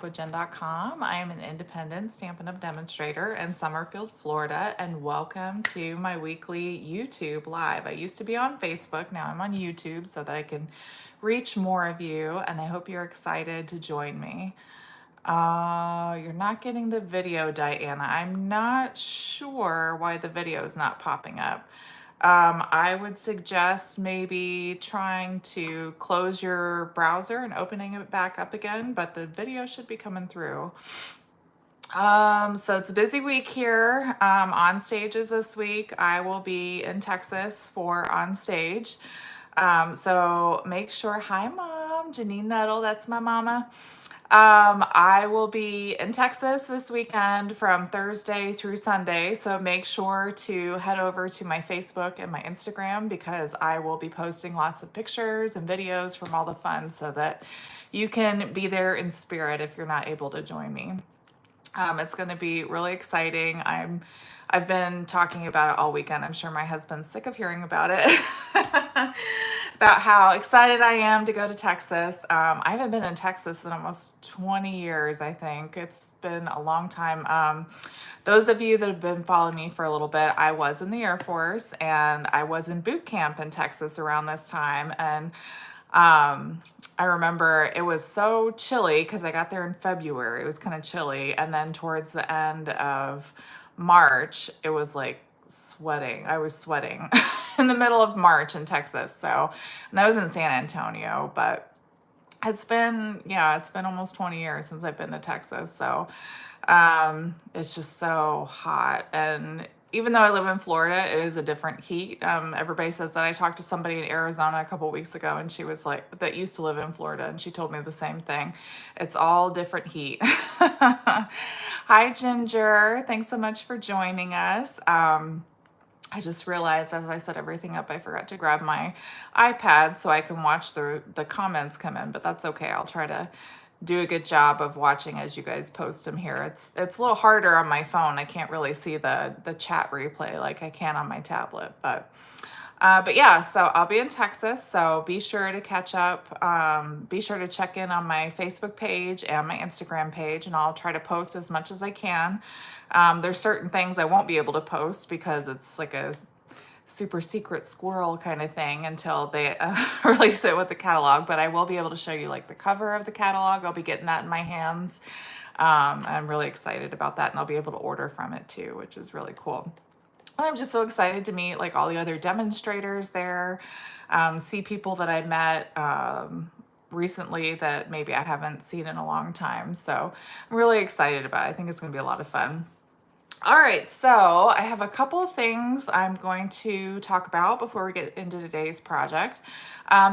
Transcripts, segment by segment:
shopwithjen.com. I am an independent Stampin' Up! Demonstrator in Summerfield, Florida, and welcome to my weekly YouTube live. I used to be on Facebook, now I'm on YouTube so that I can reach more of you, and I hope you're excited to join me. You're not getting the video, Diana. I'm not sure why the video is not popping up. I would suggest maybe trying to close your browser and opening it back up again, but the video should be coming through. So it's a busy week here. On stages this week. I will be in Texas for On Stage. So make sure, hi mom, Janine Nuttall, that's my mama. I will be in Texas this weekend from Thursday through Sunday, so make sure to head over to my Facebook and my Instagram because I will be posting lots of pictures and videos from all the fun so that you can be there in spirit if you're not able to join me. It's going to be really exciting. I've been talking about it all weekend. I'm sure my husband's sick of hearing about it. About how excited I am to go to Texas. I haven't been in Texas in almost 20 years, I think. It's been a long time. Those of you that have been following me for a little bit, I was in the Air Force and I was in boot camp in Texas around this time. And I remember it was so chilly because I got there in February. It was kind of chilly. And then towards the end of March, it was like sweating. I was sweating in the middle of March in Texas. So, and that was in San Antonio, but it's been almost 20 years since I've been to Texas. So, it's just so hot. And even though I live in Florida, it is a different heat. Everybody says that. I talked to somebody in Arizona a couple weeks ago and she was like, that used to live in Florida, and she told me the same thing. It's all different heat. Hi, Ginger. Thanks so much for joining us. I just realized as I set everything up, I forgot to grab my iPad so I can watch the comments come in, but that's okay. I'll try to do a good job of watching as you guys post them here. It's a little harder on my phone. I can't really see the chat replay like I can on my tablet, but yeah, so I'll be in Texas, so be sure to catch up. Be sure to check in on my Facebook page and my Instagram page, and I'll try to post as much as I can. There's certain things I won't be able to post because it's like a super secret squirrel kind of thing until they release it with the catalog, but I will be able to show you like the cover of the catalog. I'll be getting that in my hands. I'm really excited about that, and I'll be able to order from it too, which is really cool. I'm just so excited to meet like all the other demonstrators there, see people that I met recently that maybe I haven't seen in a long time. So I'm really excited about it. I think it's going to be a lot of fun. All right, so I have a couple of things I'm going to talk about before we get into today's project.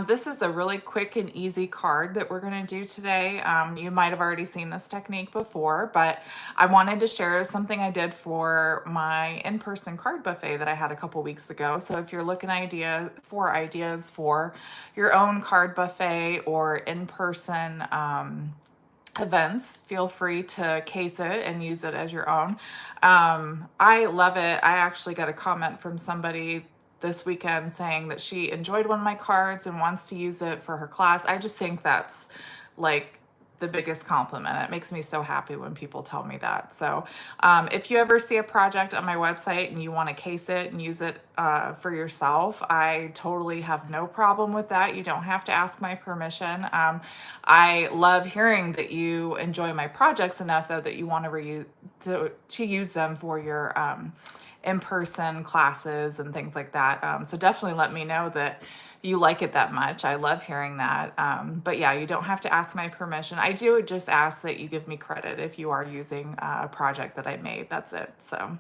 This is a really quick and easy card that we're going to do today. You might have already seen this technique before, but I wanted to share something I did for my in-person card buffet that I had a couple weeks ago. So if you're looking ideas for your own card buffet or in-person events, feel free to case it and use it as your own. I love it. I actually got a comment from somebody this weekend saying that she enjoyed one of my cards and wants to use it for her class. I just think that's like the biggest compliment. It makes me so happy when people tell me that. So if you ever see a project on my website and you want to case it and use it for yourself, I totally have no problem with that. You don't have to ask my permission. I love hearing that you enjoy my projects enough though that you want to use them for your in-person classes and things like that. So definitely let me know that you like it that much. I love hearing that. But yeah, you don't have to ask my permission. I do just ask that you give me credit if you are using a project that I made. That's it. So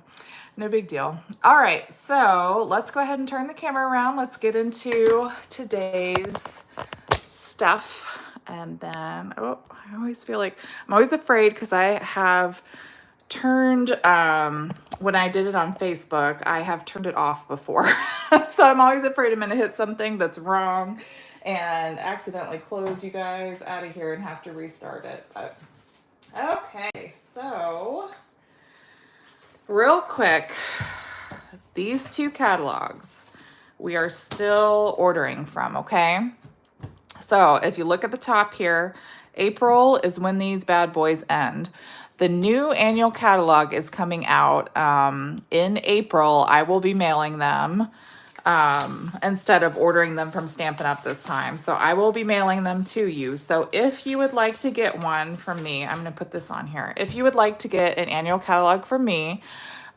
no big deal. All right, so let's go ahead and turn the camera around. Let's get into today's stuff. And then, oh, I always feel like I'm always afraid because I have turned, when I did it on Facebook, I have turned it off before. So I'm always afraid I'm going to hit something that's wrong and accidentally close you guys out of here and have to restart it. But okay, so real quick, these two catalogs we are still ordering from, okay? So if you look at the top here, April is when these bad boys end. The new annual catalog is coming out in April. I will be mailing them instead of ordering them from Stampin' Up! This time. So I will be mailing them to you. So if you would like to get one from me, I'm going to put this on here. If you would like to get an annual catalog from me,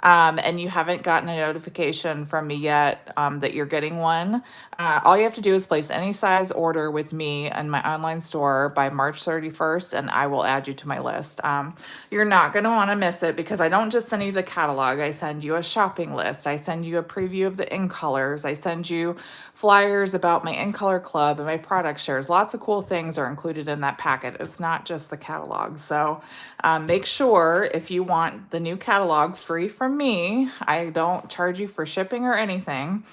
and you haven't gotten a notification from me yet that you're getting one, all you have to do is place any size order with me in my online store by March 31st, and I will add you to my list. You're not going to want to miss it because I don't just send you the catalog. I send you a shopping list. I send you a preview of the in colors. I send you flyers about my in color club and my product shares. Lots of cool things are included in that packet. It's not just the catalog. So make sure if you want the new catalog free from me, I don't charge you for shipping or anything,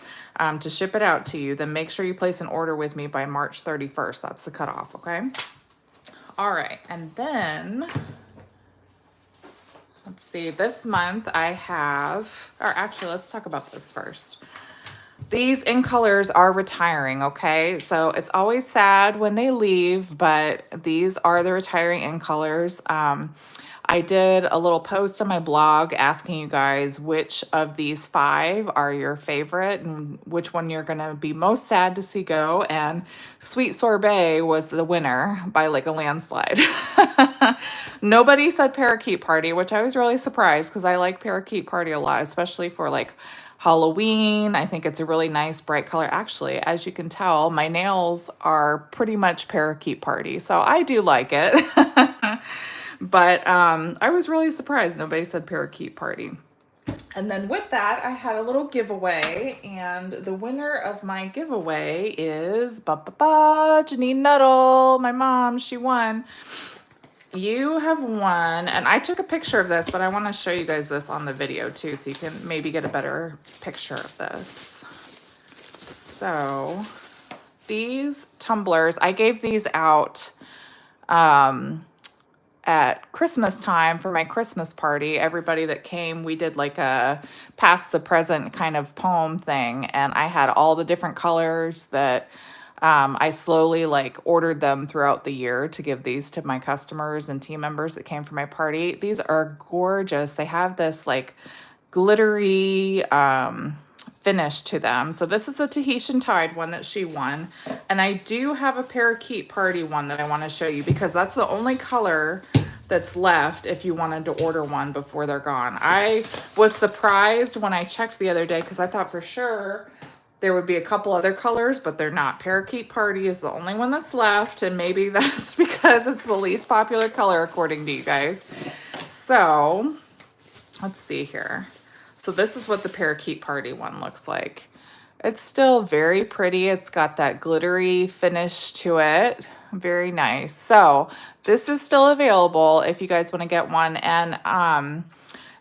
to ship it out to you, then make sure you place an order with me by March 31st. That's the cutoff, okay? All right, and then let's see, this month I have, or actually let's talk about this first. These in colors are retiring, okay? So it's always sad when they leave, but these are the retiring in colors. I did a little post on my blog asking you guys which of these 5 are your favorite and which one you're gonna be most sad to see go. And Sweet Sorbet was the winner by like a landslide. Nobody said Parakeet Party, which I was really surprised because I like Parakeet Party a lot, especially for like Halloween. I think it's a really nice bright color. Actually, as you can tell, my nails are pretty much Parakeet Party, so I do like it. But I was really surprised nobody said Parakeet Party. And then with that, I had a little giveaway, and the winner of my giveaway is Janine Nuttall, my mom. She won. You have won, and I took a picture of this, but I want to show you guys this on the video too, so you can maybe get a better picture of this. So these tumblers, I gave these out at Christmas time for my Christmas party. Everybody that came, we did like a pass the present kind of poem thing, and I had all the different colors that I slowly like ordered them throughout the year to give these to my customers and team members that came for my party. These are gorgeous. They have this like glittery finish to them. So this is a Tahitian Tide one that she won. And I do have a Parakeet Party one that I want to show you because that's the only color that's left if you wanted to order one before they're gone. I was surprised when I checked the other day because I thought for sure there would be a couple other colors, but they're not. Parakeet Party is the only one that's left, and maybe that's because it's the least popular color according to you guys. So let's see here. So this is what the Parakeet Party one looks like. It's still very pretty. It's got that glittery finish to it. Very nice. So this is still available if you guys want to get one. And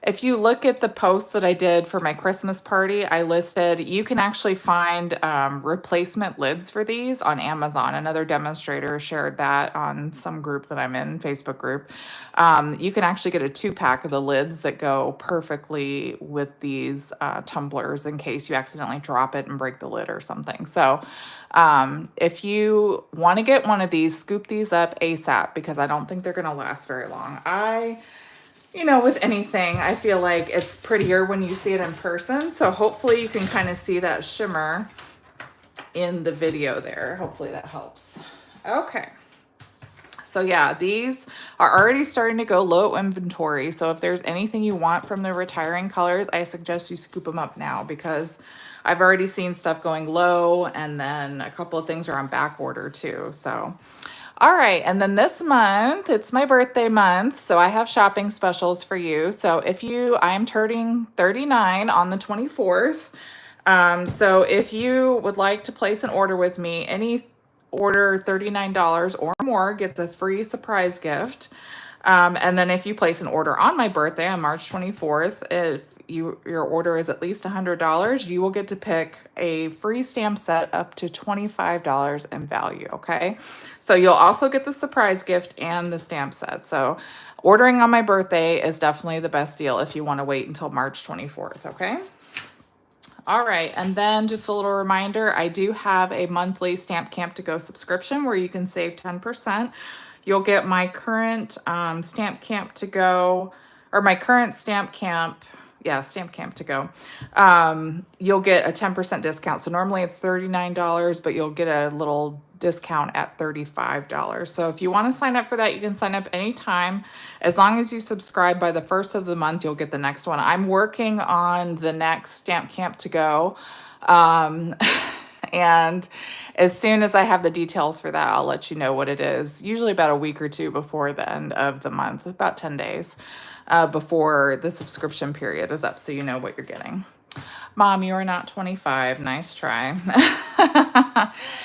if you look at the post that I did for my Christmas party, I listed, you can actually find replacement lids for these on Amazon. Another demonstrator shared that on some group that I'm in, Facebook group. You can actually get a 2-pack of the lids that go perfectly with these tumblers in case you accidentally drop it and break the lid or something. So if you want to get one of these, scoop these up ASAP because I don't think they're going to last very long. You know, with anything, I feel like it's prettier when you see it in person. So hopefully you can kind of see that shimmer in the video there. Hopefully that helps. Okay. So yeah, these are already starting to go low inventory. So if there's anything you want from the retiring colors, I suggest you scoop them up now because I've already seen stuff going low, and then a couple of things are on back order too. So all right, and then this month, it's my birthday month, so I have shopping specials for you. So I'm turning 39 on the 24th. So if you would like to place an order with me, any order $39 or more gets a free surprise gift. And then if you place an order on my birthday on March 24th, if your order is at least $100, you will get to pick a free stamp set up to $25 in value, okay? So you'll also get the surprise gift and the stamp set. So ordering on my birthday is definitely the best deal if you want to wait until March 24th, okay? All right, and then just a little reminder, I do have a monthly Stamp Camp to Go subscription where you can save 10%. you'll get my current Stamp Camp to go, or my current Stamp Camp, yeah, Stamp Camp to go. You'll get a 10% discount. So normally it's $39, but you'll get a little discount at $35. So if you want to sign up for that, you can sign up anytime. As long as you subscribe by the first of the month, you'll get the next one. I'm working on the next Stamp Camp to go. And as soon as I have the details for that, I'll let you know what it is. Usually about a week or two before the end of the month, about 10 days before the subscription period is up, so you know what you're getting. Mom, you are not 25. Nice try.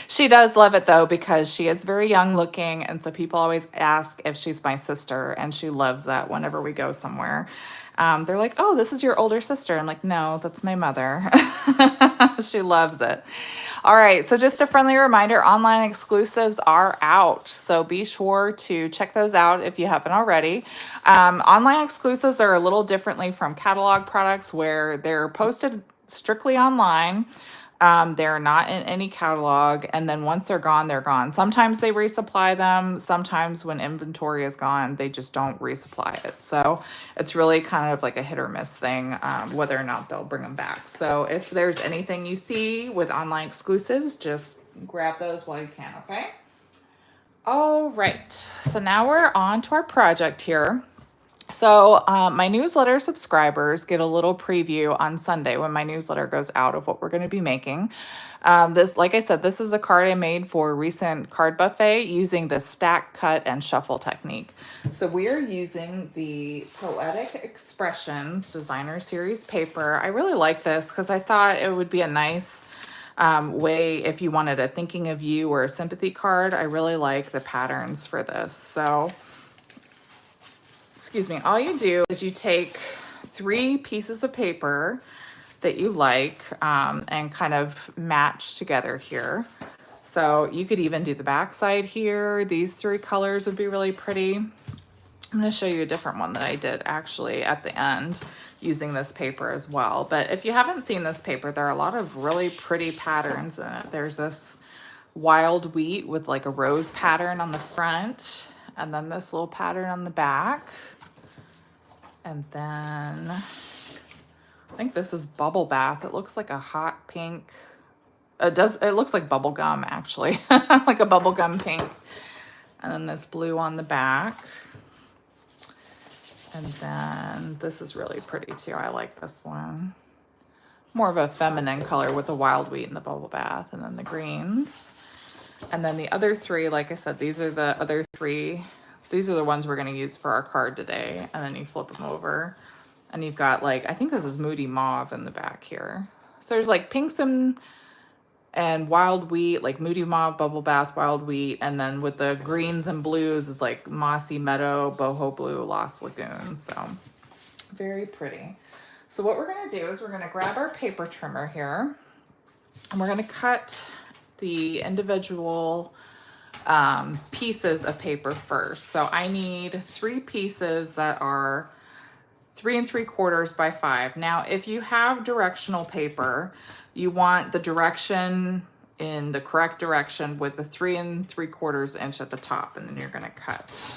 She does love it though, because she is very young looking. And so people always ask if she's my sister, and she loves that whenever we go somewhere. They're like, oh, this is your older sister. I'm like, no, that's my mother. She loves it. All right, so just a friendly reminder, online exclusives are out. So be sure to check those out if you haven't already. Online exclusives are a little differently from catalog products, where they're posted strictly online. They're not in any catalog, and then once they're gone, they're gone. Sometimes they resupply them. Sometimes when inventory is gone, they just don't resupply it. So it's really kind of like a hit or miss thing, whether or not they'll bring them back. So if there's anything you see with online exclusives, just grab those while you can, okay? All right, so now we're on to our project here. So my newsletter subscribers get a little preview on Sunday when my newsletter goes out of what we're going to be making. This, like I said, this is a card I made for a recent card buffet using the stack, cut, and shuffle technique. So we are using the Poetic Expressions Designer Series paper. I really like this because I thought it would be a nice way if you wanted a thinking of you or a sympathy card. I really like the patterns for this. So excuse me, all you do is you take 3 pieces of paper that you like and kind of match together here. So you could even do the back side here. These 3 colors would be really pretty. I'm going to show you a different one that I did actually at the end using this paper as well. But if you haven't seen this paper, there are a lot of really pretty patterns in it. There's this wild wheat with like a rose pattern on the front, and then this little pattern on the back. And then I think this is Bubble Bath. It looks like a hot pink. It looks like bubble gum actually, like a bubble gum pink. And then this blue on the back. And then this is really pretty too. I like this one. More of a feminine color with the wild wheat and the bubble bath, and then the greens. And then the other 3, like I said, these are the other 3. These are the ones we're going to use for our card today. And then you flip them over and you've got like, I think this is Moody Mauve in the back here. So there's like pinks and wild wheat, like Moody Mauve, Bubble Bath, wild wheat. And then with the greens and blues is like Mossy Meadow, Boho Blue, Lost Lagoon. So very pretty. So what we're going to do is we're going to grab our paper trimmer here and we're going to cut the individual pieces of paper first. So I need 3 pieces that are 3 3/4 by 5. Now, if you have directional paper, you want the direction in the correct direction with the 3 3/4 inch at the top, and then you're going to cut.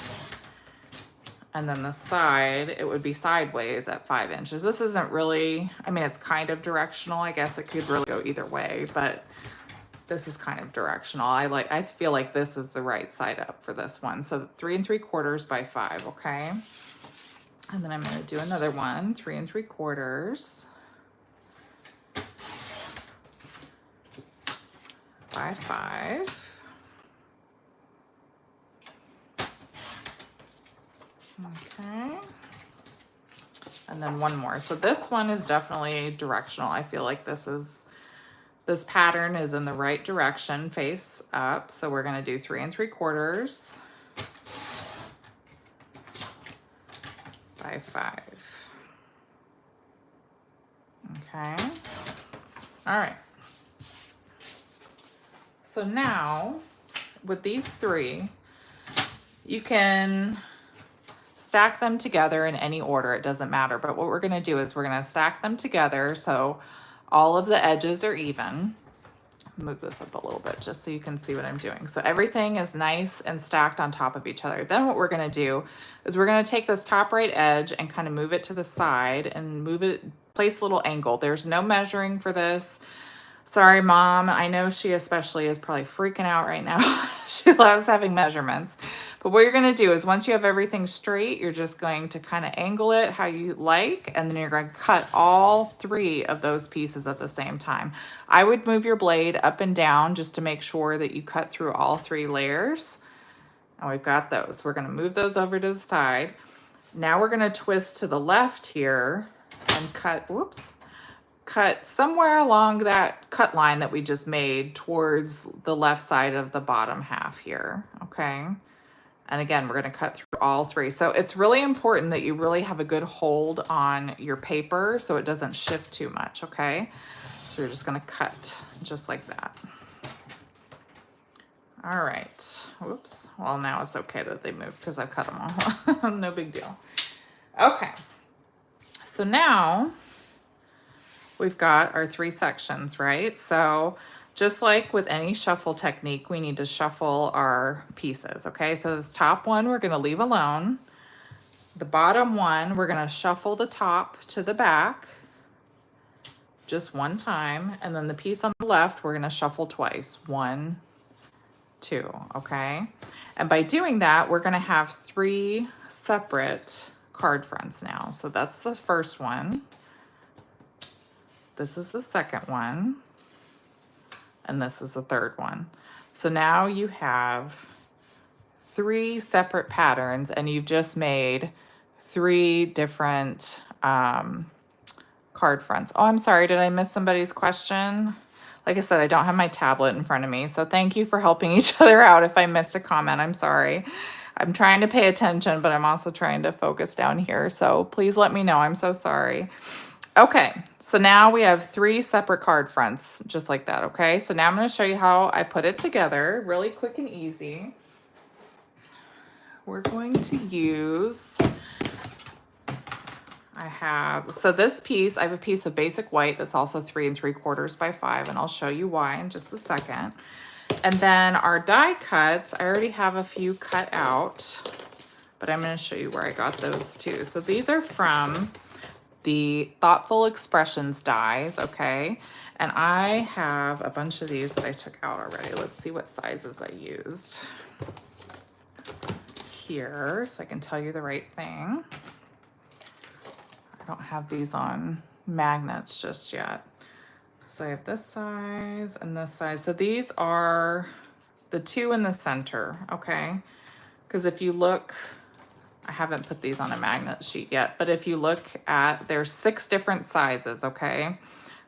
And then the side, it would be sideways at 5 inches. This isn't really, I mean, it's kind of directional. I guess it could really go either way, but this is kind of directional. I feel like this is the right side up for this one. So 3 3/4 by 5, okay? And then I'm going to do another one, 3 3/4 by 5. Okay. And then one more. So this one is definitely directional. I feel like this pattern is in the right direction, face up. So we're going to do 3 3/4 by 5. Okay. All right. So now with these 3, you can stack them together in any order. It doesn't matter. But what we're going to do is we're going to stack them together so all of the edges are even. move this up a little bit just so you can see what I'm doing. So everything is nice and stacked on top of each other. Then what we're gonna do is we're gonna take this top right edge and kind of move it to the side and move it, place a little angle. There's no measuring for this. Sorry, Mom. I know she especially is probably freaking out right now. She loves having measurements. But what you're going to do is once you have everything straight, you're just going to kind of angle it how you like, and then you're going to cut all 3 of those pieces at the same time. I would move your blade up and down just to make sure that you cut through all 3 layers. And we've got those. We're going to move those over to the side. Now we're going to twist to the left here and cut, whoops, cut somewhere along that cut line that we just made towards the left side of the bottom half here, okay? And again, we're gonna cut through all 3. So it's really important that you really have a good hold on your paper so it doesn't shift too much, okay? So you're just gonna cut just like that. All right, whoops. Well, now it's okay that they moved because I cut them all. No big deal. Okay, so now, we've got our 3 sections, right? So just like with any shuffle technique, we need to shuffle our pieces, okay? So this top one, we're gonna leave alone. The bottom one, we're gonna shuffle the top to the back just one time. And then the piece on the left, we're gonna shuffle twice. 1, 2, okay? And by doing that, we're gonna have 3 separate card fronts now. So that's the first one. This is the second one, and this is the third one. So now you have 3 separate patterns, and you've just made 3 different card fronts. Oh, I'm sorry, did I miss somebody's question? Like I said, I don't have my tablet in front of me, so thank you for helping each other out. If I missed a comment, I'm sorry. I'm trying to pay attention, but I'm also trying to focus down here, so please let me know. I'm so sorry. Okay, so now we have 3 separate card fronts, just like that, okay? So now I'm gonna show you how I put it together, really quick and easy. We're going to use, so this piece, I have a piece of basic white that's also 3 3/4 by 5, and I'll show you why in just a second. And then our die cuts, I already have a few cut out, but I'm gonna show you where I got those too. So these are from the Thoughtful Expressions dies, okay? And I have a bunch of these that I took out already. Let's see what sizes I used here so I can tell you the right thing. I don't have these on magnets just yet. So I have this size and this size. So these are the 2 in the center, okay? Because if you look, I haven't put these on a magnet sheet yet, but if you look at, there's 6 different sizes, okay,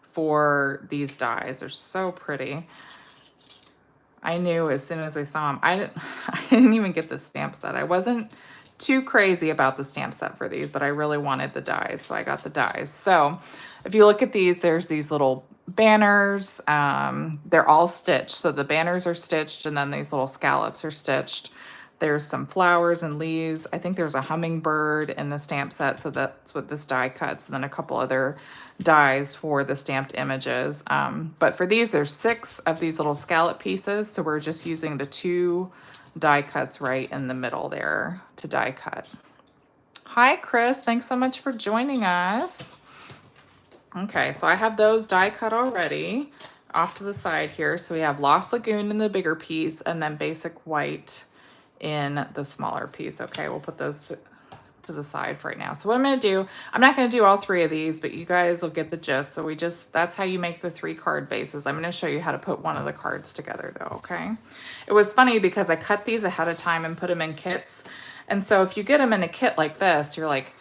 for these dies. They're so pretty. I knew as soon as I saw them, I didn't even get the stamp set. I wasn't too crazy about the stamp set for these, but I really wanted the dies, so I got the dies. So if you look at these, there's these little banners. They're all stitched. So the banners are stitched, and then these little scallops are stitched. There's some flowers and leaves. I think there's a hummingbird in the stamp set, so that's what this die cuts, and then a couple other dies for the stamped images. But for these, there's 6 of these little scallop pieces, so we're just using the 2 die cuts right in the middle there to die cut. Hi, Chris. Thanks so much for joining us. Okay, so I have those die cut already off to the side here. So we have Lost Lagoon in the bigger piece, and then Basic White in the smaller piece. Okay, we'll put those to the side for right now. So what I'm going to do, I'm not going to do all 3 of these, but you guys will get the gist. So that's how you make the 3 card bases. I'm going to show you how to put one of the cards together though, okay? It was funny because I cut these ahead of time and put them in kits. And so if you get them in a kit like this, you're like,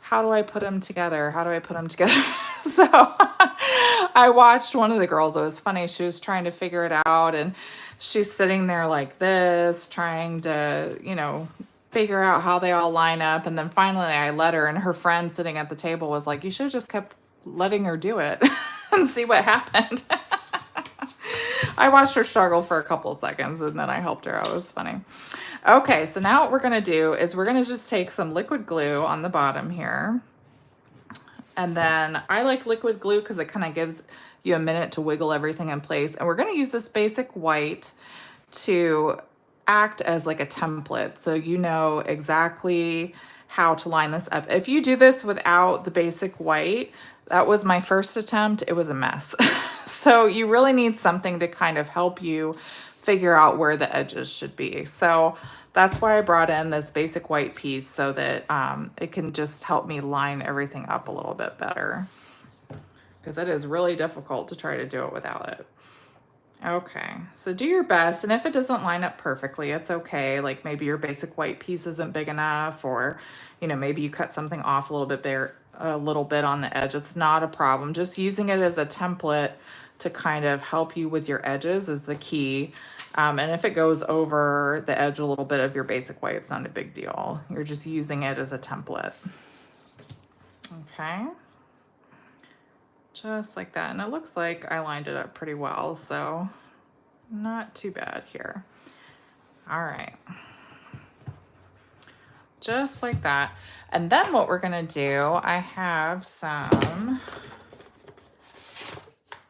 how do I put them together? How do I put them together? So I watched one of the girls. It was funny. She was trying to figure it out, and she's sitting there like this, trying to, you know, figure out how they all line up. And then finally I let her, and her friend sitting at the table was like, you should have just kept letting her do it and see what happened. I watched her struggle for a couple of seconds, and then I helped her out. It was funny. Okay, so now what we're going to do is we're going to just take some liquid glue on the bottom here. And then I like liquid glue because it kind of gives you a minute to wiggle everything in place. And we're going to use this basic white to act as like a template, so you know exactly how to line this up. If you do this without the basic white, that was my first attempt, it was a mess. So you really need something to kind of help you figure out where the edges should be. So that's why I brought in this basic white piece, so that it can just help me line everything up a little bit better, because it is really difficult to try to do it without it. Okay, so do your best, and if it doesn't line up perfectly, it's okay. Like maybe your basic white piece isn't big enough, or maybe you cut something off a little bit there, a little bit on the edge. It's not a problem. Just using it as a template to kind of help you with your edges is the key. And if it goes over the edge a little bit of your basic white, it's not a big deal. You're just using it as a template. Okay. Just like that. And it looks like I lined it up pretty well, so not too bad here. All right. Just like that. And then what we're gonna do, I have some,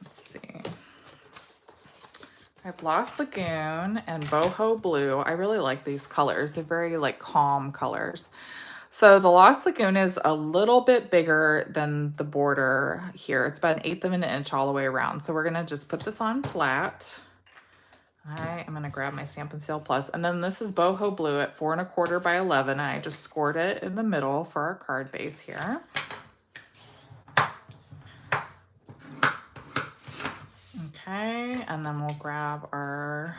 let's see. I have Lost Lagoon and Boho Blue. I really like these colors. They're very like calm colors. So the Lost Lagoon is a little bit bigger than the border here. It's about 1/8 of an inch all the way around. So we're gonna just put this on flat. All right, I'm gonna grab my Stampin' Seal Plus. And then this is Boho Blue at 4 1/4 by 11. And I just scored it in the middle for our card base here. Okay, and then we'll grab our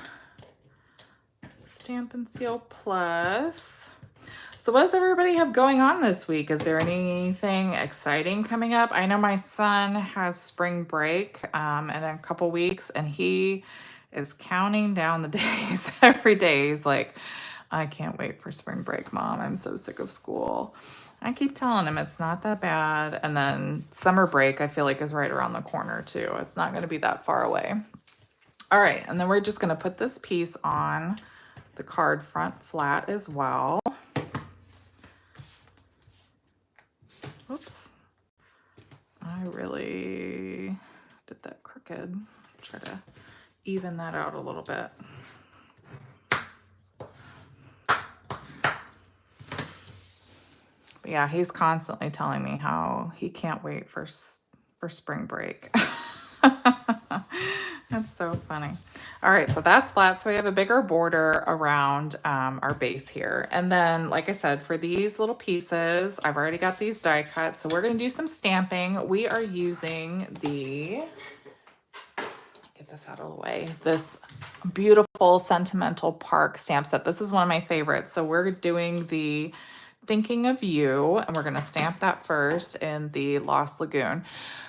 Stampin' Seal Plus. So what does everybody have going on this week? Is there anything exciting coming up? I know my son has spring break in a couple weeks, and he is counting down the days every day. He's like, I can't wait for spring break, Mom. I'm so sick of school. I keep telling him it's not that bad. And then summer break, I feel like, is right around the corner too. It's not going to be that far away. All right, and then we're just going to put this piece on the card front flat as well. Oops, I really did that crooked. Try to even that out a little bit. But yeah, he's constantly telling me how he can't wait for spring break. That's so funny. All right, so that's flat. So we have a bigger border around our base here. And then, like I said, for these little pieces, I've already got these die cut. So we're going to do some stamping. We are using the, get this out of the way, this beautiful Sentimental Park stamp set. This is one of my favorites. So we're doing the Thinking of You, and we're going to stamp that first in the Lost Lagoon.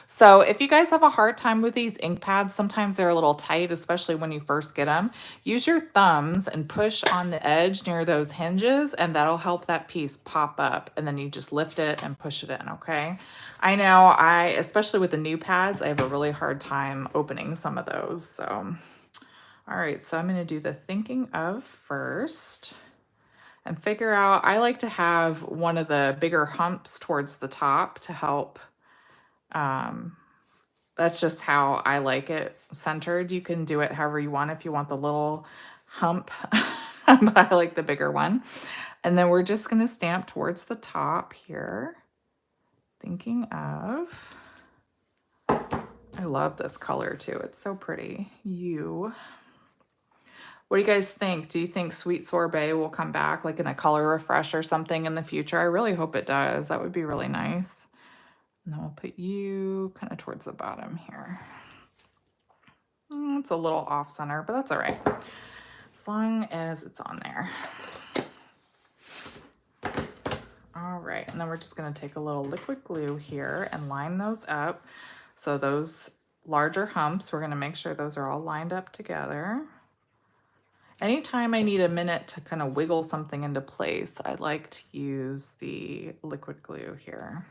So if you guys have a hard time with these ink pads, sometimes they're a little tight, especially when you first get them, use your thumbs and push on the edge near those hinges, and that'll help that piece pop up. And then you just lift it and push it in, okay? I know especially with the new pads, I have a really hard time opening some of those. So, all right, so I'm going to do the Thinking of first. And figure out, I like to have one of the bigger humps towards the top to help. That's just how I like it centered. You can do it however you want if you want the little hump, but I like the bigger one. And then we're just going to stamp towards the top here. Thinking of. I love this color too. It's so pretty. You. What do you guys think? Do you think Sweet Sorbet will come back like in a color refresh or something in the future? I really hope it does. That would be really nice. And then we'll put you kind of towards the bottom here. It's a little off center, but that's all right. As long as it's on there. All right, and then we're just gonna take a little liquid glue here and line those up. So those larger humps, we're gonna make sure those are all lined up together. Anytime I need a minute to kind of wiggle something into place, I like to use the liquid glue here.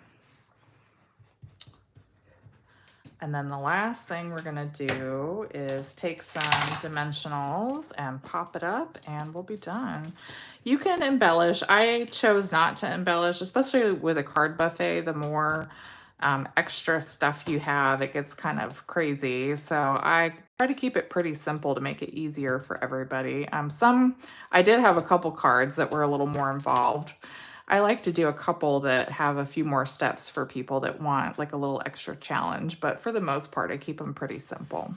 And then the last thing we're gonna do is take some dimensionals and pop it up, and we'll be done. You can embellish. I chose not to embellish, especially with a card buffet. The more extra stuff you have, it gets kind of crazy. So I try to keep it pretty simple to make it easier for everybody. I did have a couple cards that were a little more involved. I like to do a couple that have a few more steps for people that want like a little extra challenge, but for the most part, I keep them pretty simple.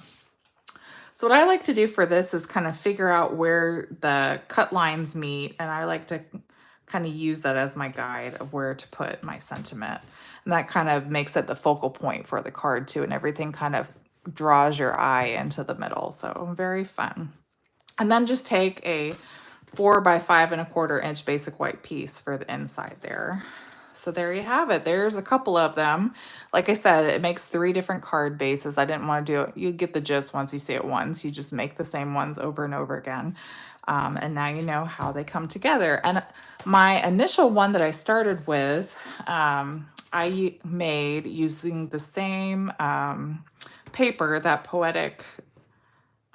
So what I like to do for this is kind of figure out where the cut lines meet, and I like to kind of use that as my guide of where to put my sentiment. And that kind of makes it the focal point for the card too, and everything kind of draws your eye into the middle. So very fun. And then just take a 4 by 5¼ inch basic white piece for the inside there. So there you have it. There's a couple of them. Like I said, it makes 3 different card bases. I didn't want to do it. You get the gist once you see it once. You just make the same ones over and over again. And now you know how they come together. And my initial one that I started with, I made using the same paper, that Poetic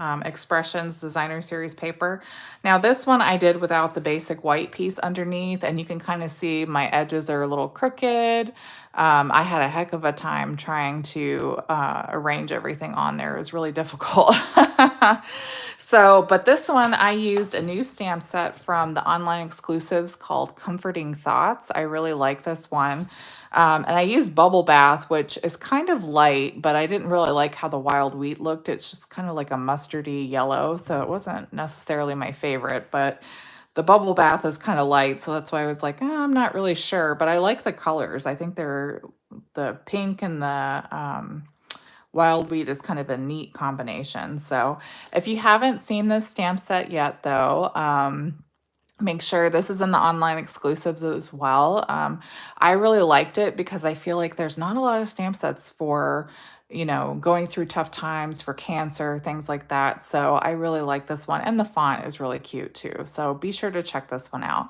Expressions Designer Series paper. Now this one I did without the basic white piece underneath, and you can kind of see my edges are a little crooked. I had a heck of a time trying to arrange everything on there. It was really difficult. So, but this one I used a new stamp set from the online exclusives called Comforting Thoughts. I really like this one. And I used Bubble Bath, which is kind of light, but I didn't really like how the wild wheat looked. It's just kind of like a mustardy yellow, so it wasn't necessarily my favorite, but the Bubble Bath is kind of light, so that's why I was like, I'm not really sure, but I like the colors. I think they're the pink and the wild wheat is kind of a neat combination. So if you haven't seen this stamp set yet, though, make sure this is in the online exclusives as well. I really liked it because I feel like there's not a lot of stamp sets for, going through tough times, for cancer, things like that. So I really like this one. And the font is really cute too. So be sure to check this one out.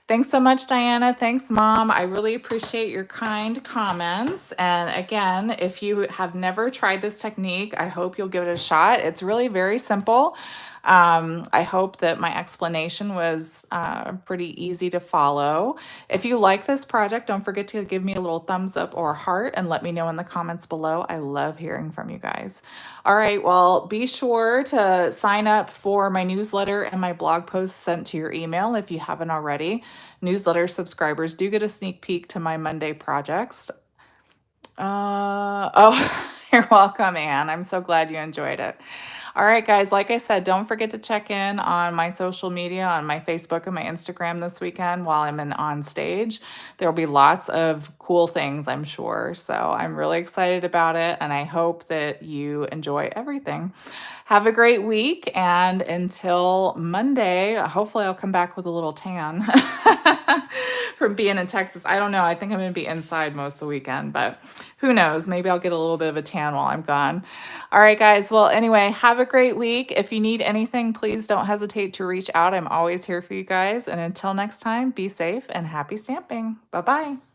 Thanks so much, Diana. Thanks, Mom. I really appreciate your kind comments. And again, if you have never tried this technique, I hope you'll give it a shot. It's really very simple. I hope that my explanation was pretty easy to follow. If you like this project, don't forget to give me a little thumbs up or heart and let me know in the comments below. I love hearing from you guys. All right, well, be sure to sign up for my newsletter and my blog posts sent to your email if you haven't already. Newsletter subscribers do get a sneak peek to my Monday projects. Oh, you're welcome, Anne. I'm so glad you enjoyed it. All right, guys, like I said, don't forget to check in on my social media, on my Facebook and my Instagram this weekend while I'm on stage. There'll be lots of cool things, I'm sure. So I'm really excited about it, and I hope that you enjoy everything. Have a great week, and until Monday, hopefully I'll come back with a little tan from being in Texas. I don't know. I think I'm going to be inside most of the weekend, but who knows? Maybe I'll get a little bit of a tan while I'm gone. All right, guys. Well, anyway, have a great week. If you need anything, please don't hesitate to reach out. I'm always here for you guys. And until next time, be safe and happy stamping. Bye-bye.